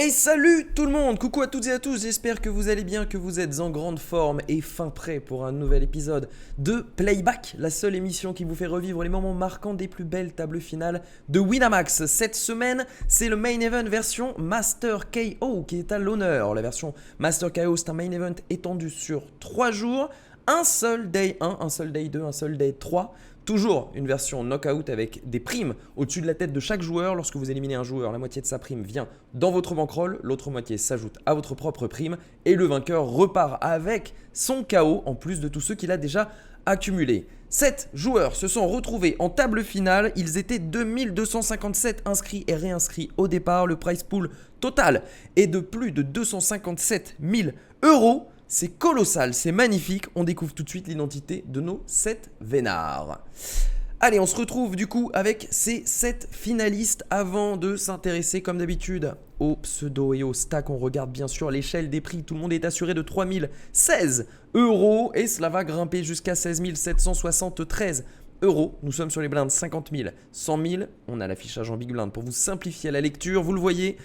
Et salut tout le monde, coucou à toutes et à tous, j'espère que vous allez bien, que vous êtes en grande forme et fin prêt pour un nouvel épisode de Playback, la seule émission qui vous fait revivre les moments marquants des plus belles tables finales de Winamax. Cette semaine, c'est le main event version Master KO qui est à l'honneur. La version Master KO, c'est un main event étendu sur 3 jours, un seul day 1, un seul day 2, un seul day 3. Toujours une version knockout avec des primes au-dessus de la tête de chaque joueur. Lorsque vous éliminez un joueur, la moitié de sa prime vient dans votre bankroll, l'autre moitié s'ajoute à votre propre prime et le vainqueur repart avec son KO en plus de tous ceux qu'il a déjà accumulés. 7 joueurs se sont retrouvés en table finale. Ils étaient 2257 inscrits et réinscrits au départ. Le prize pool total est de plus de 257 000 €. C'est colossal, c'est magnifique. On découvre tout de suite l'identité de nos 7 vénards. Allez, on se retrouve du coup avec ces 7 finalistes avant de s'intéresser comme d'habitude au pseudo et au stack. On regarde bien sûr l'échelle des prix. Tout le monde est assuré de 3016 € et cela va grimper jusqu'à 16 773 €. Nous sommes sur les blindes 50 000, 100 000. On a l'affichage en big blind pour vous simplifier la lecture. Vous le voyez,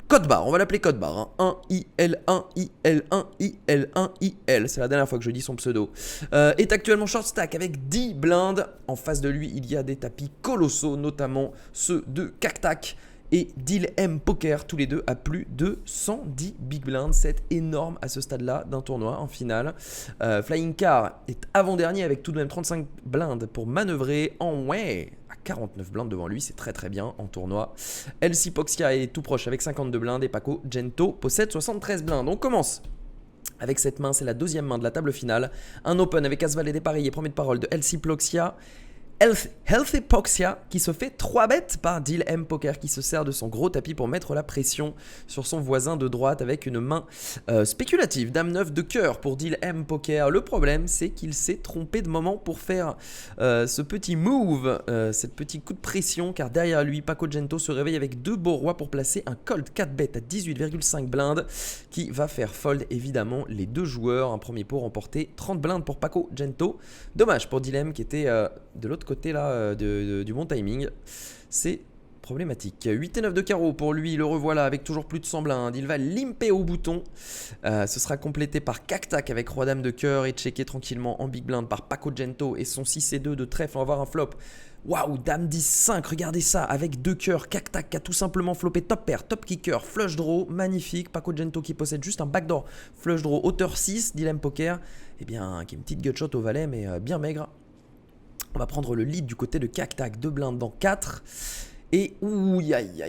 code barre, on va l'appeler code barre. 1IL, 1IL, 1IL, 1IL. C'est la dernière fois que je dis son pseudo. Est actuellement short stack avec 10 blindes. En face de lui, il y a des tapis colossaux, notamment ceux de Cactac et Deal M Poker, tous les deux à plus de 110 big blinds. C'est énorme à ce stade-là d'un tournoi en finale. Flying Car est avant-dernier avec tout de même 35 blindes pour manœuvrer. En way à 49 blindes devant lui, c'est très très bien en tournoi. LC Poxia est tout proche avec 52 blindes et Paco Gento possède 73 blindes. On commence avec cette main, c'est la deuxième main de la table finale. Un open avec As-Valet dépareillé, premier de parole de LC Poxia. Healthy Poxia qui se fait 3 bêtes par Deal M Poker qui se sert de son gros tapis pour mettre la pression sur son voisin de droite avec une main spéculative. Dame 9 de cœur pour Deal M Poker. Le problème c'est qu'il s'est trompé de moment pour faire ce petit move, cette petit coup de pression car derrière lui Paco Gento se réveille avec 2 beaux rois pour placer un cold 4 bet à 18,5 blindes qui va faire fold évidemment les deux joueurs. Un premier pot remporté 30 blindes pour Paco Gento. Dommage pour Deal M qui était de l'autre côté là du bon timing, c'est problématique. 8 et 9 de carreau pour lui, le revoilà avec toujours plus de 100 blindes. Il va limper au bouton. Ce sera complété par Cactac avec roi dame de cœur et checké tranquillement en big blind par Paco Gento et son 6 et 2 de trèfle. On va voir un flop. Waouh, dame 10 5, regardez ça avec 2 cœurs. Cactac qui a tout simplement flopé top pair, top kicker, flush draw, magnifique. Paco Gento qui possède juste un backdoor flush draw hauteur 6, Dilemme Poker, et bien qui est une petite gutshot au valet mais bien maigre. On va prendre le lead du côté de Cactac, 2 blindes dans 4. Et ouh, aïe,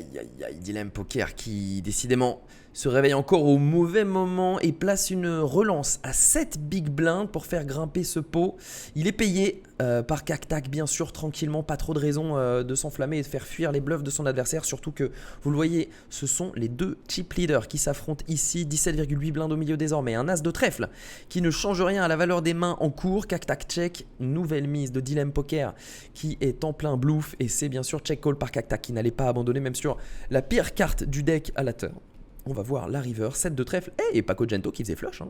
Dilemme Poker qui décidément se réveille encore au mauvais moment et place une relance à 7 big blinds pour faire grimper ce pot. Il est payé par Cactac bien sûr tranquillement, pas trop de raison de s'enflammer et de faire fuir les bluffs de son adversaire. Surtout que vous le voyez, ce sont les deux chip leaders qui s'affrontent ici. 17,8 blindes au milieu désormais, un as de trèfle qui ne change rien à la valeur des mains en cours. Cactac check, nouvelle mise de Dilemme Poker qui est en plein bluff et c'est bien sûr check call par Cactac qui n'allait pas abandonner même sur la pire carte du deck à la turn. On va voir la river, 7 de trèfle et Paco Gento qui faisait flush.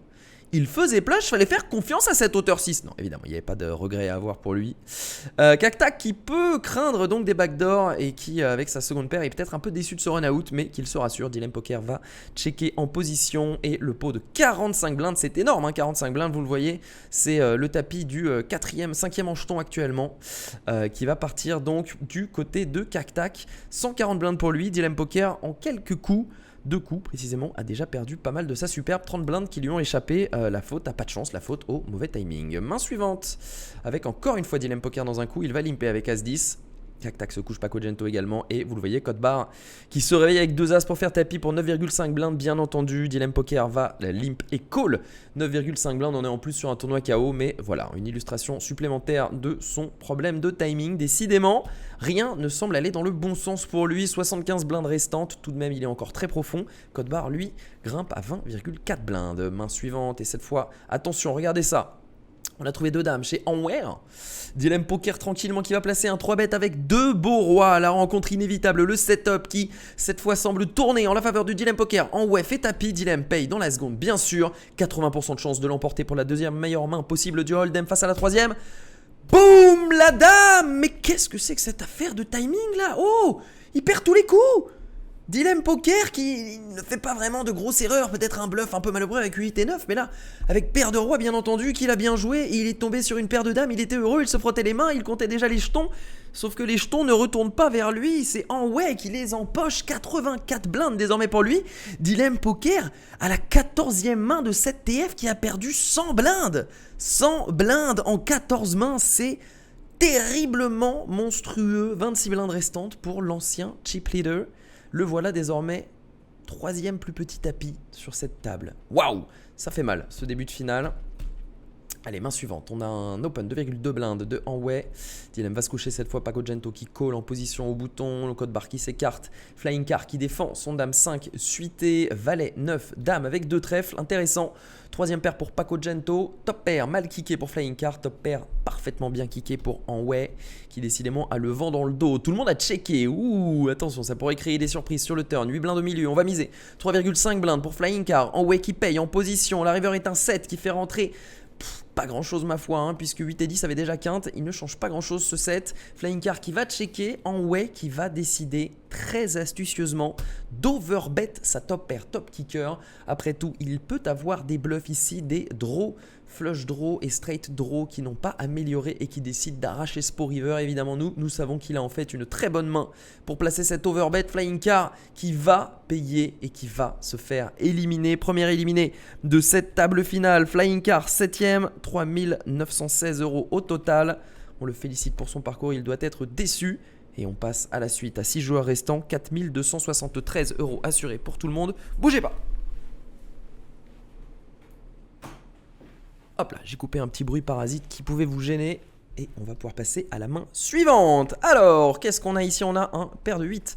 Il faisait flush, fallait faire confiance à cette hauteur 6. Non, évidemment, il n'y avait pas de regret à avoir pour lui. Cactac qui peut craindre donc des backdoors et qui, avec sa seconde paire, est peut-être un peu déçu de ce run-out, mais qu'il se rassure. Dilemme Poker va checker en position et le pot de 45 blindes, c'est énorme, 45 blindes, vous le voyez. C'est le tapis du 4e, 5e en jeton actuellement qui va partir donc du côté de Cactac. 140 blindes pour lui, Dilemme Poker en quelques coups. 2 coups précisément, a déjà perdu pas mal de sa superbe. 30 blindes qui lui ont échappé. La faute à pas de chance, la faute au mauvais timing. Main suivante avec encore une fois Dilemme Poker dans un coup. Il va limper avec As-10. Cactac se couche, Paco Gento également. Et vous le voyez, code barre qui se réveille avec 2 as pour faire tapis pour 9,5 blindes bien entendu. Dilemme Poker va la limp et call 9,5 blindes. On est en plus sur un tournoi KO. Mais voilà, une illustration supplémentaire de son problème de timing. Décidément, rien ne semble aller dans le bon sens pour lui. 75 blindes restantes. Tout de même, il est encore très profond. Code barre, lui, grimpe à 20,4 blindes. Main suivante. Et cette fois, attention, regardez ça. On a trouvé 2 dames chez Anware. Dilemme Poker tranquillement qui va placer un 3 bet avec 2 beaux rois. La rencontre inévitable, le setup qui cette fois semble tourner en la faveur du Dilemme Poker. Anware fait tapis, Dilemme paye dans la seconde bien sûr. 80% de chance de l'emporter pour la deuxième meilleure main possible du Hold'em face à la troisième. Boum, la dame. Mais qu'est-ce que c'est que cette affaire de timing là? Oh, il perd tous les coups. Dilemme Poker qui ne fait pas vraiment de grosses erreurs, peut-être un bluff un peu malheureux avec 8 et 9, mais là, avec paire de roi bien entendu, qu'il a bien joué, et il est tombé sur une paire de dames, il était heureux, il se frottait les mains, il comptait déjà les jetons, sauf que les jetons ne retournent pas vers lui, c'est Anway qui les empoche, 84 blindes désormais pour lui. Dilemme Poker à la 14e main de cette TF qui a perdu 100 blindes. 100 blindes en 14 mains, c'est terriblement monstrueux. 26 blindes restantes pour l'ancien chip leader. Le voilà désormais 3e plus petit tapis sur cette table. Waouh, ça fait mal ce début de finale. Allez, main suivante, on a un open 2,2 blindes de Anway. Dilemme va se coucher cette fois, Paco Gento qui call en position au bouton, le code barre qui s'écarte, Flying Car qui défend, son dame 5 suité, valet 9, dame avec 2 trèfles, intéressant. 3e paire pour Paco Gento, top pair mal kické pour Flying Car, top pair parfaitement bien kické pour Anway qui décidément a le vent dans le dos. Tout le monde a checké, ouh, attention, ça pourrait créer des surprises sur le turn. 8 blindes au milieu, on va miser 3,5 blindes pour Flying Car, Anway qui paye en position, la river est un 7 qui fait rentrer pas grand chose ma foi, hein, puisque 8 et 10 avait déjà quinte, il ne change pas grand chose ce set. Flying Car qui va checker, Anway qui va décider très astucieusement d'overbet sa top pair, top kicker. Après tout, il peut avoir des bluffs ici, des draws, flush draw et straight draw qui n'ont pas amélioré et qui décident d'arracher ce pot river. Évidemment, nous savons qu'il a en fait une très bonne main pour placer cet overbet. Flying Car qui va payer et qui va se faire éliminer. Première éliminée de cette table finale. Flying Car 7ème, 3916 € au total. On le félicite pour son parcours, il doit être déçu. Et on passe à la suite à 6 joueurs restants, 4273 € assurés pour tout le monde. Bougez pas. Hop là, j'ai coupé un petit bruit parasite qui pouvait vous gêner. Et on va pouvoir passer à la main suivante. Alors, qu'est-ce qu'on a ici? On a un paire de 8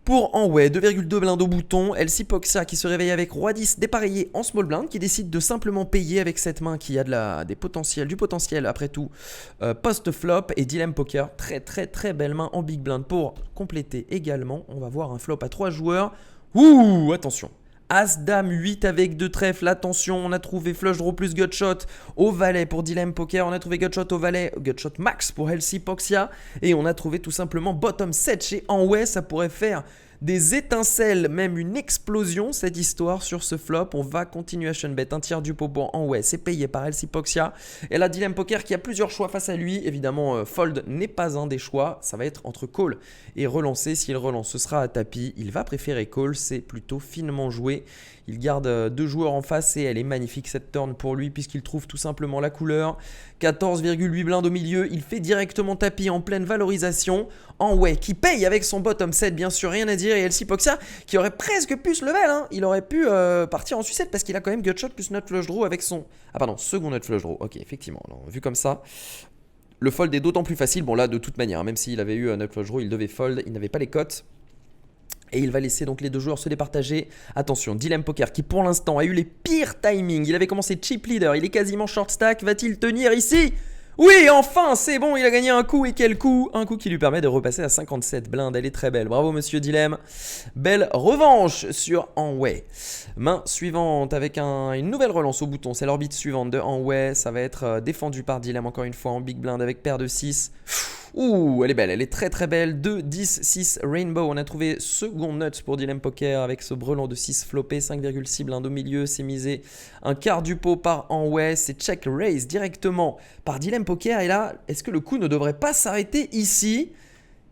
pour Anway, 2,2 blindes au bouton. LC Poxia qui se réveille avec Roi 10 dépareillé en small blind, qui décide de simplement payer avec cette main qui a du potentiel après tout post-flop. Et Dilemme Poker, très belle main en big blind pour compléter également. On va voir un flop à 3 joueurs. Ouh, attention. As, Dame, 8 avec 2 trèfles, attention, on a trouvé flush draw plus gutshot au valet pour Dilemme Poker, on a trouvé gutshot au valet, gutshot max pour LC Poxia, et on a trouvé tout simplement bottom 7 chez Anway. Ça pourrait faire des étincelles, même une explosion cette histoire sur ce flop. On va continuation bet, un tiers du pot pour Anway, c'est payé par LC Poxia. Et là, Dilemme Poker qui a plusieurs choix face à lui. Évidemment, fold n'est pas un des choix. Ça va être entre call et relancer. S'il relance, ce sera à tapis. Il va préférer call, c'est plutôt finement joué. Il garde 2 joueurs en face et elle est magnifique cette turn pour lui puisqu'il trouve tout simplement la couleur. 14,8 blindes au milieu, il fait directement tapis en pleine valorisation. Anway qui paye avec son bottom 7, bien sûr, rien à dire. Et LC Poxia qui aurait presque pu se level, hein. Il aurait pu partir en sucette parce qu'il a quand même gutshot plus nut flush draw avec son... Ah pardon, second nut flush draw, ok, effectivement, alors, vu comme ça... Le fold est d'autant plus facile, bon là de toute manière, même s'il avait eu un nut flush draw, il devait fold, il n'avait pas les cotes. Et il va laisser donc les 2 joueurs se départager. Attention, Dilemme Poker qui pour l'instant a eu les pires timings. Il avait commencé chip leader, il est quasiment short stack. Va-t-il tenir ici? Oui, enfin, c'est bon, il a gagné un coup. Et quel coup? Un coup qui lui permet de repasser à 57 blindes. Elle est très belle. Bravo, monsieur Dilemme. Belle revanche sur Anway. Main suivante avec une nouvelle relance au bouton. C'est l'orbite suivante de Anway. Ça va être défendu par Dilemme encore une fois en big blind avec paire de 6. Ouh, elle est belle, elle est très belle. 2, 10, 6, Rainbow. On a trouvé second nuts pour Dilemme Poker avec ce brelan de 6 floppé, 5,6 blindes au milieu. C'est misé un quart du pot par Anway. C'est check raise directement par Dilemme Poker. Et là, est-ce que le coup ne devrait pas s'arrêter ici?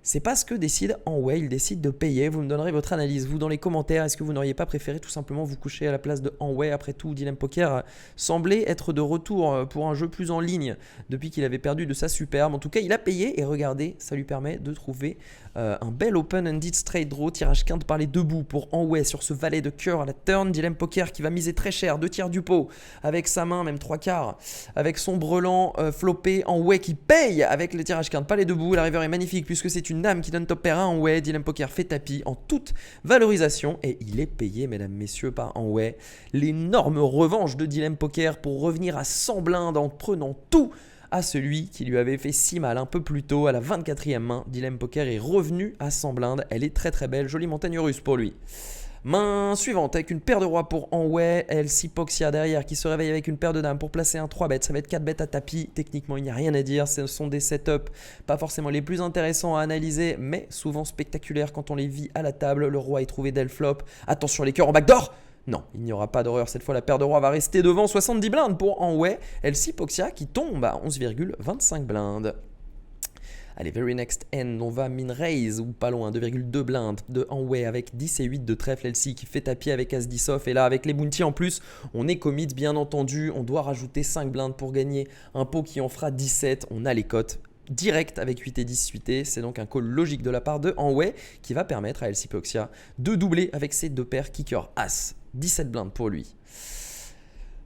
C'est pas ce que décide Anway, il décide de payer. Vous me donnerez votre analyse, vous, dans les commentaires. Est-ce que vous n'auriez pas préféré tout simplement vous coucher à la place de Anway? Après tout, Dilemme Poker semblait être de retour pour un jeu plus en ligne depuis qu'il avait perdu de sa superbe. En tout cas, il a payé et regardez, ça lui permet de trouver un bel open-ended straight draw. Tirage quinte par les 2 bouts pour Anway sur ce valet de cœur à la turn. Dilemme Poker qui va miser très cher, 2 tiers du pot avec sa main, même 3 quarts, avec son brelan floppé. Anway qui paye avec le tirage quinte par les 2 bouts. La river est magnifique puisque c'est une dame qui donne top pair à Anway. Dilemme Poker fait tapis en toute valorisation et il est payé, mesdames, messieurs, par Anway. L'énorme revanche de Dilemme Poker pour revenir à 100 blindes en prenant tout à celui qui lui avait fait si mal un peu plus tôt à la 24e main. Dilemme Poker est revenu à 100 blindes. Elle est très belle, jolie montagne russe pour lui. Main suivante avec une paire de rois pour Anway, LC Poxia derrière qui se réveille avec une paire de dames pour placer un 3 bêtes. Ça va être 4 bêtes à tapis. Techniquement, il n'y a rien à dire. Ce sont des setups pas forcément les plus intéressants à analyser, mais souvent spectaculaires quand on les vit à la table. Le roi est trouvé dès le flop. Attention les cœurs en backdoor. Non, il n'y aura pas d'horreur. Cette fois, la paire de rois va rester devant 70 blindes pour Anway. LC Poxia qui tombe à 11,25 blindes. Allez, very next end, on va min raise ou pas loin, 2,2 blindes de Anway avec 10 et 8 de trèfle LC qui fait tapis avec As 10 off. Et là, avec les bounty en plus, on est commit bien entendu. On doit rajouter 5 blindes pour gagner un pot qui en fera 17. On a les cotes direct avec 8 et 10 suités. C'est donc un call logique de la part de Anway qui va permettre à LC Poxia de doubler avec ses deux paires kicker As. 17 blindes pour lui.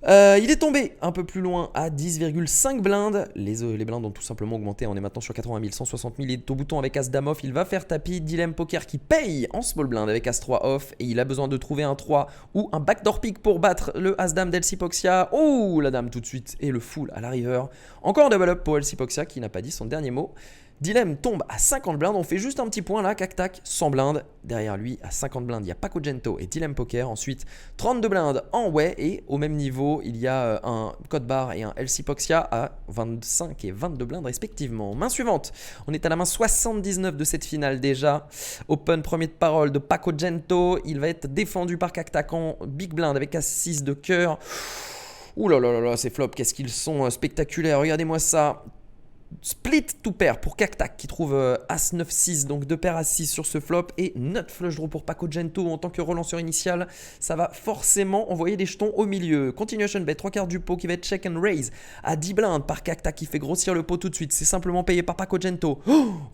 Il est tombé un peu plus loin à 10,5 blindes. Les blindes ont tout simplement augmenté. On est maintenant sur 80 000, 160 000. Il est au bouton avec As Dame off. Il va faire tapis. Dilemme Poker qui paye en small blind avec As 3 off. Et il a besoin de trouver un 3 ou un backdoor pick pour battre le As Dame d'LC Poxia. Oh, la dame tout de suite. Et le full à la river. Encore un double up pour LC Poxia qui n'a pas dit son dernier mot. Dilemme tombe à 50 blindes, on fait juste un petit point là, cac-tac, 100 blindes. Derrière lui, à 50 blindes, il y a Paco Gento et Dilemme Poker. Ensuite, 32 blindes Anway et au même niveau, il y a un code bar et un LC Poxia à 25 et 22 blindes respectivement. Main suivante, on est à la main 79 de cette finale déjà. Open premier de parole de Paco Gento. Il va être défendu par cac-tac en big blind avec As 6 de cœur. Ouh là là là là, ces flops, qu'est-ce qu'ils sont spectaculaires. Regardez-moi ça. Split to pair pour Cactac qui trouve As 9-6, donc deux paires As 6 sur ce flop et nut flush draw pour Paco Gento en tant que relanceur initial. Ça va forcément envoyer des jetons au milieu. Continuation bet, 3 quarts du pot qui va être check and raise à 10 blindes par Cactac qui fait grossir le pot tout de suite. C'est simplement payé par Paco Gento.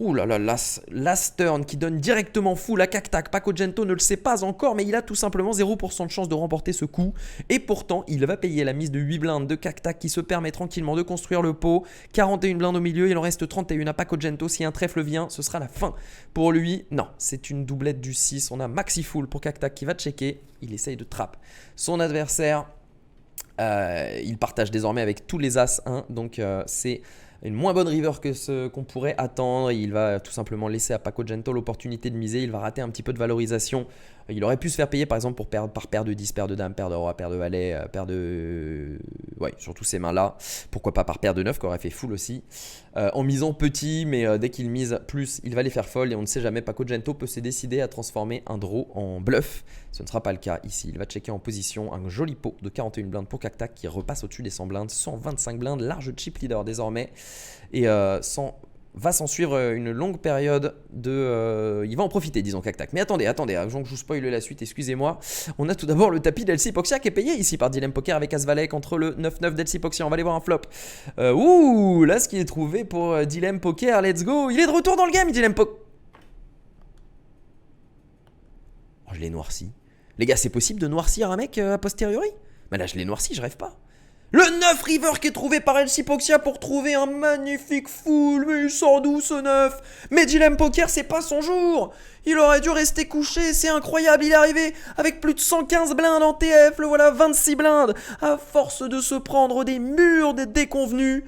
Ouh là là, last turn qui donne directement full à Cactac. Paco Gento ne le sait pas encore, mais il a tout simplement 0% de chance de remporter ce coup. Et pourtant, il va payer la mise de 8 blindes de Cactac qui se permet tranquillement de construire le pot. 41 blindes au milieu, il en reste 31 à Paco Gento. Si un trèfle vient, ce sera la fin pour lui. Non, c'est une doublette du 6. On a maxi full pour Cactac qui va checker. Il essaye de trap son adversaire. Il partage désormais avec tous les As 1. Donc c'est une moins bonne river que ce qu'on pourrait attendre. Il va tout simplement laisser à Paco Gento l'opportunité de miser. Il va rater un petit peu de valorisation. Il aurait pu se faire payer par exemple par paire de 10, paire de dames, paire de roi, paire de valet, paire de... Ouais, surtout ces mains-là. Pourquoi pas par paire de 9 qui aurait fait full aussi. En misant petit, mais dès qu'il mise plus, il va les faire fold. Et on ne sait jamais, Paco Gento peut se décider à transformer un draw en bluff. Ce ne sera pas le cas ici. Il va checker en position un joli pot de 41 blindes pour Cactac qui repasse au-dessus des 100 blindes. 125 blindes, large chip leader désormais. Et va s'en suivre une longue période de... il va en profiter, disons, Cactac. Mais attendez, avant que je vous spoil la suite, excusez-moi. On a tout d'abord le tapis d'LC Poxia qui est payé ici par Dilemme Poker avec As-Valet contre le 9-9 d'LC Poxia. On va aller voir un flop. Ouh, là, ce qui est trouvé pour Dilemme Poker, let's go. Il est de retour dans le game, Dilemme Poker. Oh, je l'ai noirci. Les gars, c'est possible de noircir un mec a posteriori? Mais là, je l'ai noirci, je rêve pas. Le 9 river qui est trouvé par LC Poxia pour trouver un magnifique full. Mais il sort d'où ce 9? Mais Dilemme Poker, c'est pas son jour. Il aurait dû rester couché, c'est incroyable. Il est arrivé avec plus de 115 blindes en TF. Le voilà, 26 blindes. À force de se prendre des murs, des déconvenus.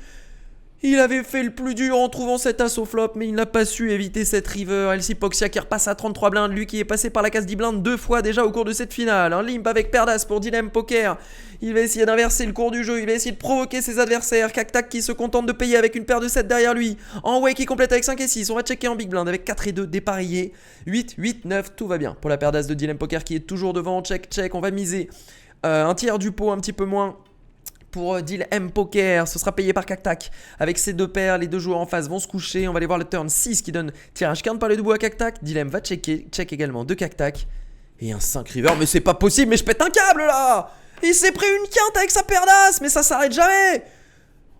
Il avait fait le plus dur en trouvant cet as au flop, mais il n'a pas su éviter cette river. LC Poxia qui repasse à 33 blindes, lui qui est passé par la case 10 blindes 2 fois déjà au cours de cette finale. Un limp avec paire d'as pour Dilemme Poker. Il va essayer d'inverser le cours du jeu, il va essayer de provoquer ses adversaires. Cactac qui se contente de payer avec une paire de 7 derrière lui. Anway qui complète avec 5 et 6. On va checker en big blind avec 4 et 2 dépareillés. 8, 8, 9, tout va bien. Pour la paire d'as de Dilemme Poker qui est toujours devant. Check, check, on va miser un tiers du pot, un petit peu moins. Pour Dilemme Poker, ce sera payé par Cactac. Avec ces deux paires, les deux joueurs en face vont se coucher. On va aller voir le turn 6 qui donne tirage quinte par les debout à Cactac. Dilemme va checker, check également de Cactac. Et un 5 river, mais c'est pas possible, mais je pète un câble là. Il s'est pris une quinte avec sa paire d'as, mais ça s'arrête jamais.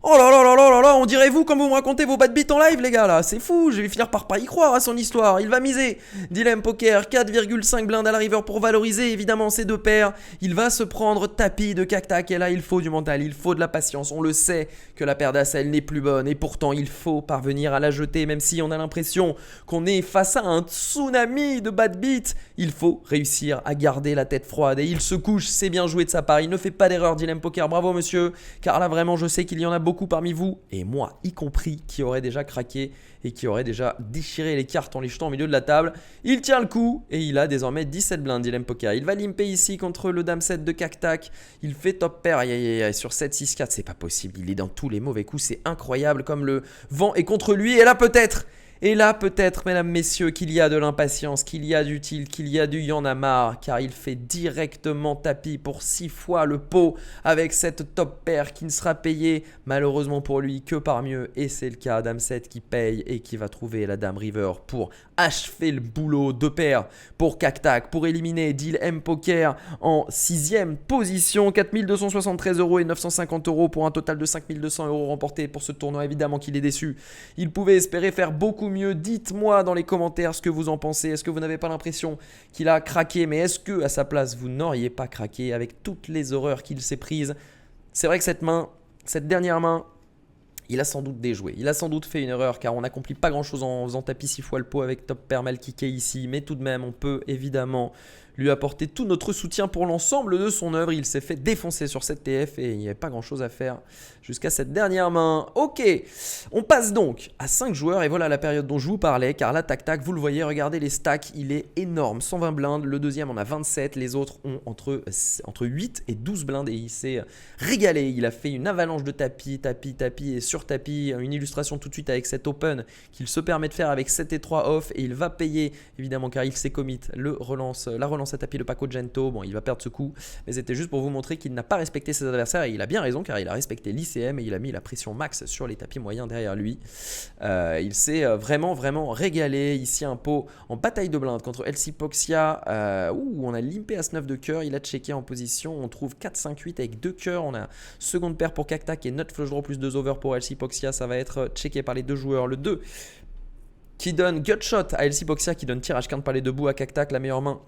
Oh là là là là là là, on dirait vous quand vous me racontez vos bad beats en live les gars là, c'est fou, je vais finir par pas y croire à son histoire. Il va miser, Dilemme Poker, 4,5 blindes à la river pour valoriser évidemment ces deux paires. Il va se prendre tapis de Cactac et là il faut du mental, il faut de la patience. On le sait que la paire d'as elle n'est plus bonne et pourtant il faut parvenir à la jeter même si on a l'impression qu'on est face à un tsunami de bad beats. Il faut réussir à garder la tête froide et il se couche, c'est bien joué de sa part, il ne fait pas d'erreur Dilemme Poker, bravo monsieur, car là vraiment je sais qu'il y en a beaucoup beaucoup parmi vous, et moi y compris, qui aurait déjà craqué et qui aurait déjà déchiré les cartes en les jetant au milieu de la table. Il tient le coup et il a désormais 17 blindes, Dylan Poker. Il va limper ici contre le dame 7 de Cactac. Il fait top pair, aïe, aïe, aïe, sur 7, 6, 4, c'est pas possible. Il est dans tous les mauvais coups, c'est incroyable comme le vent est contre lui. Et là peut-être, mesdames, messieurs, qu'il y a de l'impatience, qu'il y a du tilt, qu'il y a du y'en a marre, car il fait directement tapis pour 6 fois le pot avec cette top pair qui ne sera payée malheureusement pour lui que par mieux. Et c'est le cas, dame 7 qui paye et qui va trouver la dame river pour achever le boulot de pair pour Cactac, pour éliminer Deal M Poker en 6ème position. 4273 € et 950 € pour un total de 5200 € remportés pour ce tournoi. Évidemment qu'il est déçu. Il pouvait espérer faire beaucoup mieux. Dites-moi dans les commentaires ce que vous en pensez. Est-ce que vous n'avez pas l'impression qu'il a craqué? Mais est-ce que à sa place vous n'auriez pas craqué avec toutes les horreurs qu'il s'est prises? C'est vrai que cette dernière main, il a sans doute déjoué. Il a sans doute fait une erreur car on n'accomplit pas grand chose en faisant tapis 6 fois le pot avec top pair mal kické ici. Mais tout de même, on peut évidemment lui apporter tout notre soutien pour l'ensemble de son œuvre. Il s'est fait défoncer sur cette TF et il n'y avait pas grand chose à faire jusqu'à cette dernière main. Ok, on passe donc à 5 joueurs et voilà la période dont je vous parlais car là tac-tac, vous le voyez, regardez les stacks, il est énorme, 120 blindes, le deuxième en a 27, les autres ont entre 8 et 12 blindes et il s'est régalé. Il a fait une avalanche de tapis et sur tapis, une illustration tout de suite avec cet open qu'il se permet de faire avec 7 et 3 off et il va payer évidemment car il s'est commit la relance à tapis de Paco Gento. Bon, il va perdre ce coup, mais c'était juste pour vous montrer qu'il n'a pas respecté ses adversaires et il a bien raison car il a respecté l'ICM et il a mis la pression max sur les tapis moyens derrière lui. Il s'est vraiment régalé. Ici un pot en bataille de blindes contre LC Poxia où on a limpé As-9 de cœur, il a checké en position, on trouve 4-5-8 avec 2 cœurs, on a seconde paire pour Cactac et nut flush draw plus 2 over pour LC Poxia, ça va être checké par les deux joueurs. Le 2 qui donne gutshot à LC Poxia, qui donne tirage quinte par les deux bouts à Cactac, la meilleure main.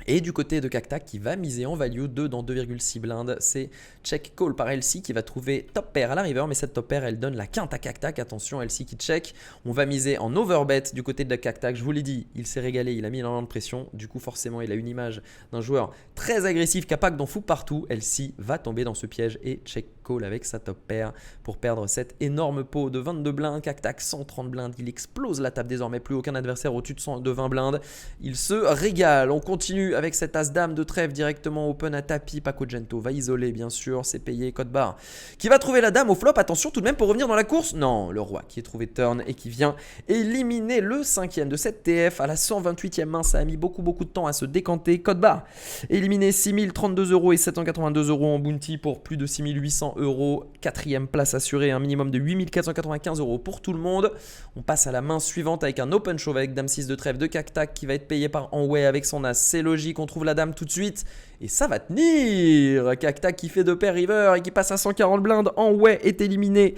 Et du côté de Cactac qui va miser en value 2 dans 2,6 blindes, c'est check call par LC qui va trouver top pair à la river, mais cette top pair elle donne la quinte à Cactac. Attention, LC qui check, on va miser en overbet du côté de Cactac. Je vous l'ai dit, il s'est régalé, il a mis énormément de pression, du coup forcément il a une image d'un joueur très agressif capable d'en foutre partout. LC va tomber dans ce piège et check call avec sa top pair pour perdre cette énorme pot de 22 blindes. Cactac 130 blindes, il explose la table désormais, plus aucun adversaire au-dessus de 20 blindes. Il se régale, on continue avec cet As-Dame de trèfle directement open à tapis. Paco Gento va isoler bien sûr, c'est payé, code barre qui va trouver la dame au flop. Attention tout de même pour revenir dans la course. Non, le roi qui est trouvé turn et qui vient éliminer le 5e de cette TF à la 128e main. Ça a mis beaucoup de temps à se décanter. Code barre éliminé 6032 € et 782 € en bounty pour plus de 6800 €. 4e place assurée, un minimum de 8495 € pour tout le monde. On passe à la main suivante avec un open shove avec dame 6 de trèfle de Cactac qui va être payé par Enway avec son as. C'est logique, on trouve la dame tout de suite et ça va tenir. Cactac qui fait 2 paires river et qui passe à 140 blindes. Enway est éliminé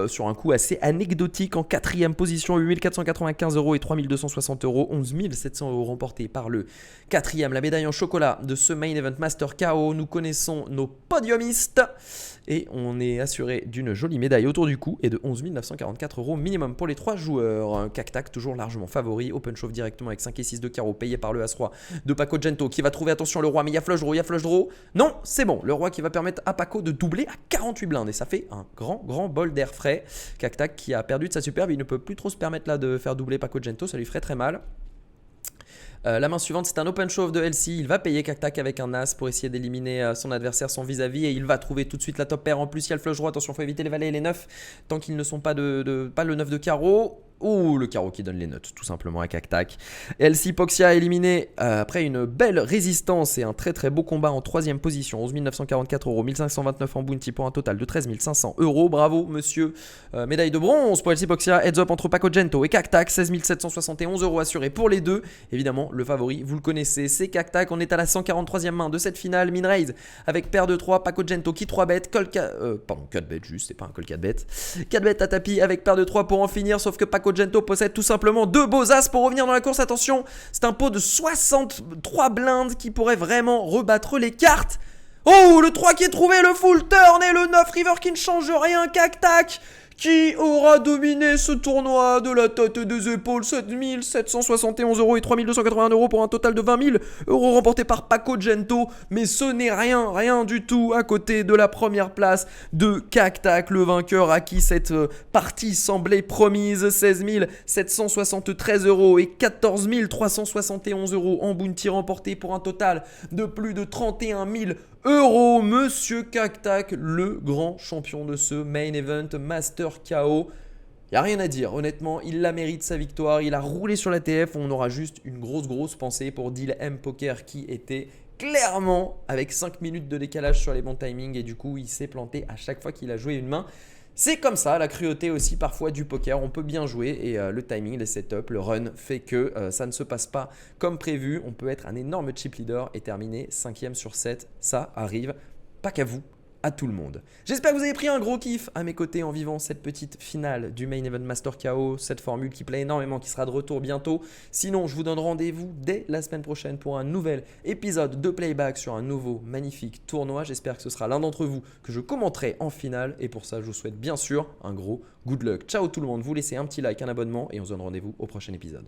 sur un coup assez anecdotique en 4e position, 8495 € et 3260 €, 11 700 € remportés par le 4e. La médaille en chocolat de ce main event master KO. Nous connaissons nos podiumistes et on est assuré d'une jolie médaille autour du cou et de 11 944 € minimum pour les 3 joueurs. Cactac toujours largement favori, open shove directement avec 5 et 6 de carreau payé par le As-Roi de Paco Gento qui va trouver, attention, le roi, mais il y a flush draw, non, c'est bon, le roi qui va permettre à Paco de doubler à 48 blindes et ça fait un grand bol d'air frais. Cactac qui a perdu de sa superbe, il ne peut plus trop se permettre là de faire doubler Paco Gento, ça lui ferait très mal. La main suivante, c'est un open shove de LC. Il va payer Cactac avec un as pour essayer d'éliminer son adversaire, son vis-à-vis. Et il va trouver tout de suite la top pair. En plus, il y a le flush draw. Attention, il faut éviter les valets et les 9 tant qu'ils ne sont pas, pas le 9 de carreau. Ou le carreau qui donne les notes tout simplement à Cactac. LC Poxia éliminé après une belle résistance et un très beau combat en 3e position. 11 944 €, 1529 en bounty pour un total de 13 500 €. Bravo monsieur. Médaille de bronze pour LC Poxia. Heads up entre Paco Gento et Cactac. 16 771 € assurés pour les deux. Évidemment le favori vous le connaissez, c'est Cactac. On est à la 143e main de cette finale. Min raise avec paire de 3. Paco Gento qui 3 bet. 4 bet juste, c'est pas un call 4 bet. 4 bet à tapis avec paire de 3 pour en finir. Sauf que Paco Gento possède tout simplement 2 beaux as pour revenir dans la course. Attention, c'est un pot de 63 blindes qui pourrait vraiment rebattre les cartes. Oh, le 3 qui est trouvé, le full turn et le 9 river qui ne change rien. Cactac Qui aura dominé ce tournoi de la tête et des épaules? 7771 € et 3281 € pour un total de 20 000 € remporté par Paco Gento. Mais ce n'est rien du tout à côté de la première place de Cactac, le vainqueur à qui cette partie semblait promise. 16 773 € et 14 371 € en bounty remporté pour un total de plus de 31 000 €. Monsieur Cactac, le grand champion de ce main event Master KO. Il n'y a rien à dire, honnêtement, il la mérite sa victoire, il a roulé sur la TF, on aura juste une grosse pensée pour Deal M Poker qui était clairement avec 5 minutes de décalage sur les bons timings et du coup il s'est planté à chaque fois qu'il a joué une main. C'est comme ça, la cruauté aussi parfois du poker, on peut bien jouer et le timing, les setups, le run fait que ça ne se passe pas comme prévu. On peut être un énorme chip leader et terminer 5e sur 7, ça arrive, pas qu'à vous, à tout le monde. J'espère que vous avez pris un gros kiff à mes côtés en vivant cette petite finale du Main Event Master KO, cette formule qui plaît énormément, qui sera de retour bientôt. Sinon, je vous donne rendez-vous dès la semaine prochaine pour un nouvel épisode de Playback sur un nouveau magnifique tournoi. J'espère que ce sera l'un d'entre vous que je commenterai en finale et pour ça, je vous souhaite bien sûr un gros good luck. Ciao tout le monde, vous laissez un petit like, un abonnement et on se donne rendez-vous au prochain épisode.